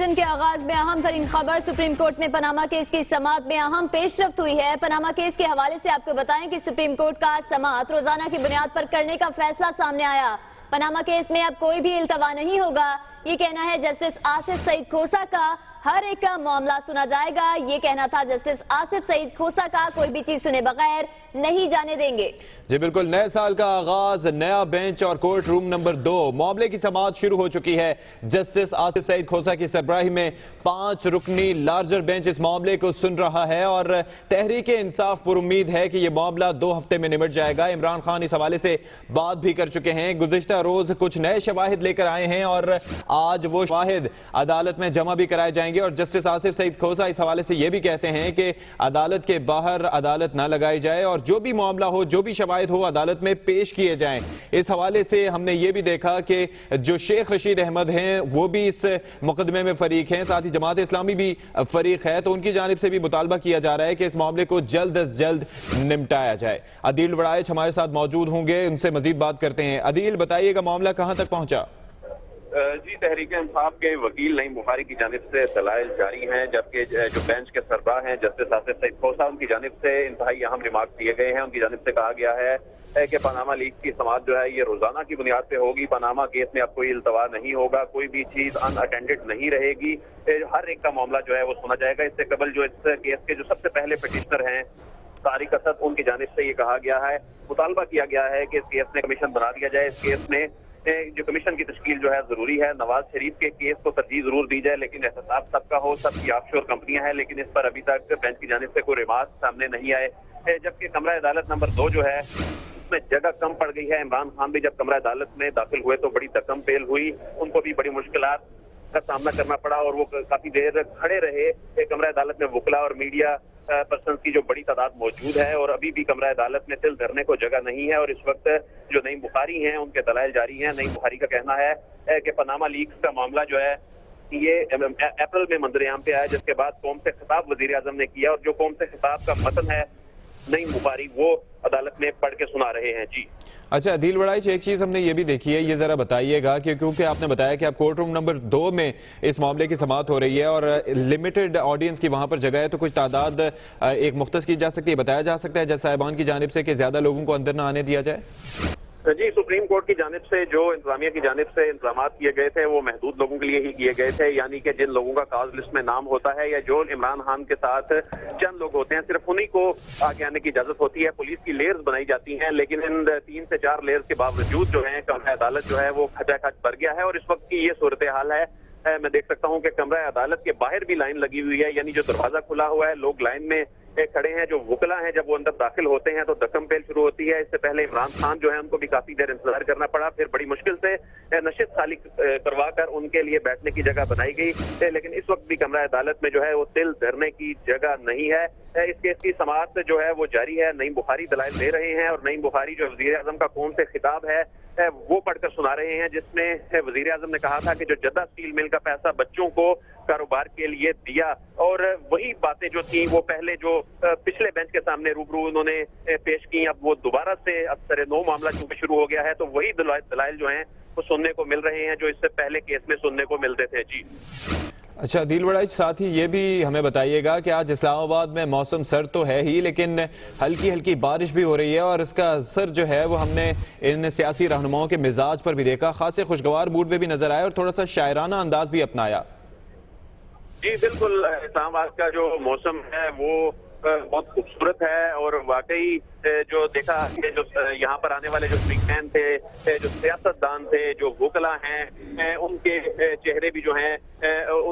Bulletin के आगाज में अहम तरीन खबर, सुप्रीम कोर्ट में पनामा केस की समाअत में अहम पेशरफ्त हुई है। पनामा केस के हवाले से आपको बताएं कि सुप्रीम कोर्ट का समाअत रोजाना की बुनियाद पर करने का फैसला सामने आया। पनामा केस में अब कोई भी इल्तवा नहीं होगा, ये कहना है जस्टिस आसिफ सईद खोसा का। हर एक का मामला सुना जाएगा, ये कहना था जस्टिस आसिफ सईद खोसा का। कोई भी चीज सुने बगैर नहीं जाने देंगे। जी बिल्कुल, नए साल का आगाज, नया बेंच और कोर्ट रूम नंबर 2। मामले की समाअत शुरू हो चुकी है। जस्टिस आसिफ सईद खोसा की सरबराही में 5 रुकनी लार्जर बेंच इस मामले को सुन रहा है और तहरीक इंसाफ पर उम्मीद है कि यह मामला 2 हफ्ते में निमट जाएगा। इमरान खान इस हवाले से बात भी कर चुके हैं। गुज़िश्ता रोज कुछ नए शवाहिद लेकर आए हैं और आज वो शवाहिद अदालत में जमा भी कराए जाएंगे। और जस्टिस आसिफ सईद खोसा इस हवाले से यह भी कहते हैं कि अदालत के बाहर अदालत ना लगाई जाए और जो भी मामला हो, जो भी शवाहिद हो, अदालत में पेश किए जाएं। इस हवाले से हमने ये भी देखा कि जो शेख रशीद अहमद हैं वो भी इस मुकदमे में फरीक हैं, साथ ही जमात इस्लामी भी फरीक है, तो उनकी जानिब से भी मुतालबा किया जा रहा है कि इस मामले को जल्द अज जल्द निपटाया जाए। अदील वड़ाइच हमारे साथ मौजूद होंगे, उनसे मजीद बात करते हैं। अदील, बताइएगा मामला कहां तक पहुंचा? जी, तहरीक इंसाफ के वकील नईम बुखारी की जानिब से दलाइल जारी हैं, जबकि जो बेंच के सरबराह हैं जस्टिस आसिफ सईद खोसा, उनकी जानिब से इंतहाई अहम रिमार्क दिए गए हैं। उनकी जानिब से कहा गया है कि पनामा लीग की समाअत जो है ये रोजाना की बुनियाद पे होगी। पनामा केस में अब कोई इल्तवा नहीं होगा, कोई भी चीज अनअटेंडेड नहीं रहेगी, हर एक का मामला जो है वो सुना जाएगा। इससे कबल जो इस केस के जो सबसे पहले पिटिशनर हैं तारिक असद, उनकी जानिब से ये कहा गया है, मुतालबा किया गया है कि इस केस में कमीशन बना दिया जाए। इस केस में जो कमीशन की तश्कील जो है जरूरी है। नवाज शरीफ के केस को तरजीह जरूर दी जाए, लेकिन एहतसाब सबका हो, सबकी ऑफशोर कंपनियां हैं, लेकिन इस पर अभी तक बेंच की जानिब से कोई रिमार्क सामने नहीं आए। जबकि कमरा अदालत नंबर 2 जो है उसमें जगह कम पड़ गई है। इमरान खान भी जब कमरा अदालत में दाखिल हुए तो बड़ी धक्कम पेल हुई, उनको भी बड़ी मुश्किलात का सामना करना पड़ा और वो काफी देर खड़े रहे। कमरा अदालत में वकला और मीडिया पर्सन की जो बड़ी तादाद मौजूद है और अभी भी कमरा अदालत में तिल धरने को जगह नहीं है। और इस वक्त जो नईम बुखारी हैं उनके दलाइल जारी हैं। नईम बुखारी का कहना है कि पनामा लीक्स का मामला जो है ये अप्रैल में मंजर-ए-आम पे आया, जिसके बाद कौम से खिताब वजीर आजम ने किया और जो कौम से खिताब का मतन है नईम बुखारी वो अदालत में पढ़ के सुना रहे हैं। जी अच्छा अदील वड़ाइच, एक चीज़ हमने ये भी देखी है, ये ज़रा बताइएगा कि क्योंकि आपने बताया कि आप कोर्ट रूम नंबर 2 में इस मामले की समाअत हो रही है और लिमिटेड ऑडियंस की वहाँ पर जगह है, तो कुछ तादाद एक मुख्तस की जा सकती है, बताया जा सकता है जज साहिबान की जानिब से कि ज़्यादा लोगों को अंदर ना आने दिया जाए? जी, सुप्रीम कोर्ट की जानिब से जो इंतजामिया की जानिब से इंतजाम किए गए थे वो महदूद लोगों के लिए ही किए गए थे, यानी कि जिन लोगों का काज लिस्ट में नाम होता है या जो इमरान खान के साथ चंद लोग होते हैं, सिर्फ उन्हीं को आगे आने की इजाजत होती है। पुलिस की लेयर्स बनाई जाती हैं, लेकिन इन 3 से 4 लेयर्स के बावजूद जो है कमरा अदालत जो है वो खचाखच भर गया है। और इस वक्त की ये सूरत हाल है, मैं देख सकता हूँ कि कमरा अदालत के बाहर भी लाइन लगी हुई है, यानी जो दरवाजा खुला हुआ है, लोग लाइन में खड़े हैं। जो वकला हैं जब वो अंदर दाखिल होते हैं तो धक्कम पेल शुरू होती है। इससे पहले इमरान खान जो है उनको भी काफी देर इंतजार करना पड़ा, फिर बड़ी मुश्किल से नशिस्त खाली करवा कर उनके लिए बैठने की जगह बनाई गई। लेकिन इस वक्त भी कमरा अदालत में जो है वो तिल धरने की जगह नहीं है। इस केस की समाअत जो है वो जारी है। नईम बुखारी दलाइल दे रहे हैं और नईम बुखारी जो वजीर आजम का कौम से खिताब है वो पढ़कर सुना रहे हैं, जिसमें वजीर आजम ने कहा था कि जो जद्दा स्टील मिल का पैसा बच्चों को कारोबार के लिए दिया, और वही बातें जो थी वो पहले जो पिछले बेंच के सामने रूबरू उन्होंने पेश की, अब वो दोबारा से अफसर नो मामला चूंकि शुरू हो गया है तो वही दलाइल जो हैं वो सुनने को मिल रहे हैं जो इससे पहले केस में सुनने को मिलते थे। जी अच्छा अदील वड़ाइच, साथ ही ये भी हमें बताइएगा कि आज इस्लामाबाद में मौसम सर्द तो है ही, लेकिन हल्की हल्की बारिश भी हो रही है और इसका असर जो है वो हमने इन सियासी रहनुमाओं के मिजाज पर भी देखा, खासे खुशगवार मूड में भी नजर आया और थोड़ा सा शायराना अंदाज भी अपनाया। जी बिल्कुल, इस्लामाबाद का जो मौसम है वो बहुत खूबसूरत है और वाकई जो देखा कि जो यहाँ पर आने वाले जो स्पीकमैन थे, जो सियासतदान थे, जो वकला हैं, उनके चेहरे भी जो हैं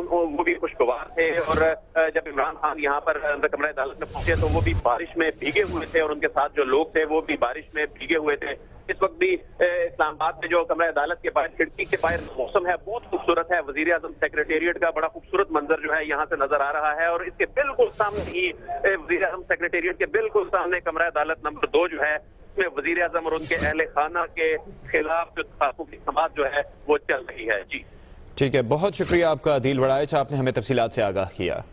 वो भी खुशगवार थे। और जब इमरान खान यहाँ पर अंदर कमरा अदालत में पहुंचे तो वो भी बारिश में भीगे हुए थे और उनके साथ जो लोग थे वो भी बारिश में भीगे हुए थे। इस वक्त भी इस्लामाबाद में जो कमरा अदालत के बाहर खिड़की के बाहर मौसम है बहुत खूबसूरत है। वजीर आजम सेक्रेटेरिएट का बड़ा खूबसूरत मंजर जो है यहाँ से नजर आ रहा है और इसके बिल्कुल सामने ही वजीर आजम सेक्रेटेरिएट के बिल्कुल सामने कमरा अदालत नंबर 2 जो है उसमें वजीर आजम और उनके अहले खाना के खिलाफ जो तहफ़्फ़ुज़ की समाअत जो है वो चल रही है। जी ठीक है, बहुत शुक्रिया आपका अदील वड़ाइच, आपने हमें तफसीलात से आगाह किया।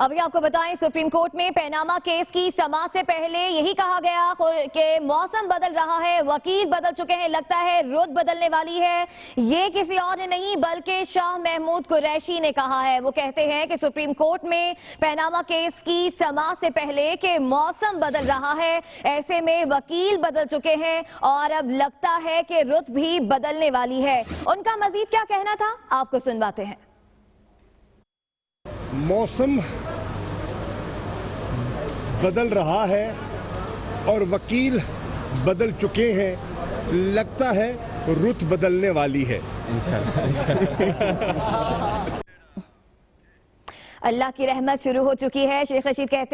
अभी आपको बताएं, सुप्रीम कोर्ट में पैनामा केस की समाअत से पहले यही कहा गया कि मौसम बदल रहा है, वकील बदल चुके हैं, लगता है रुत बदलने वाली है। ये किसी और ने नहीं बल्कि शाह महमूद कुरैशी ने कहा है। वो कहते हैं कि सुप्रीम कोर्ट में पैनामा केस की समाअत से पहले कि मौसम बदल रहा है, ऐसे में वकील बदल चुके हैं और अब लगता है कि रुत भी बदलने वाली है। उनका मजीद क्या कहना था, आपको सुनवाते हैं। मौसम बदल रहा है और वकील बदल चुके हैं, लगता है रुत बदलने वाली है। अल्लाह की रहमत शुरू हो चुकी है। शेख रशीद कहते हैं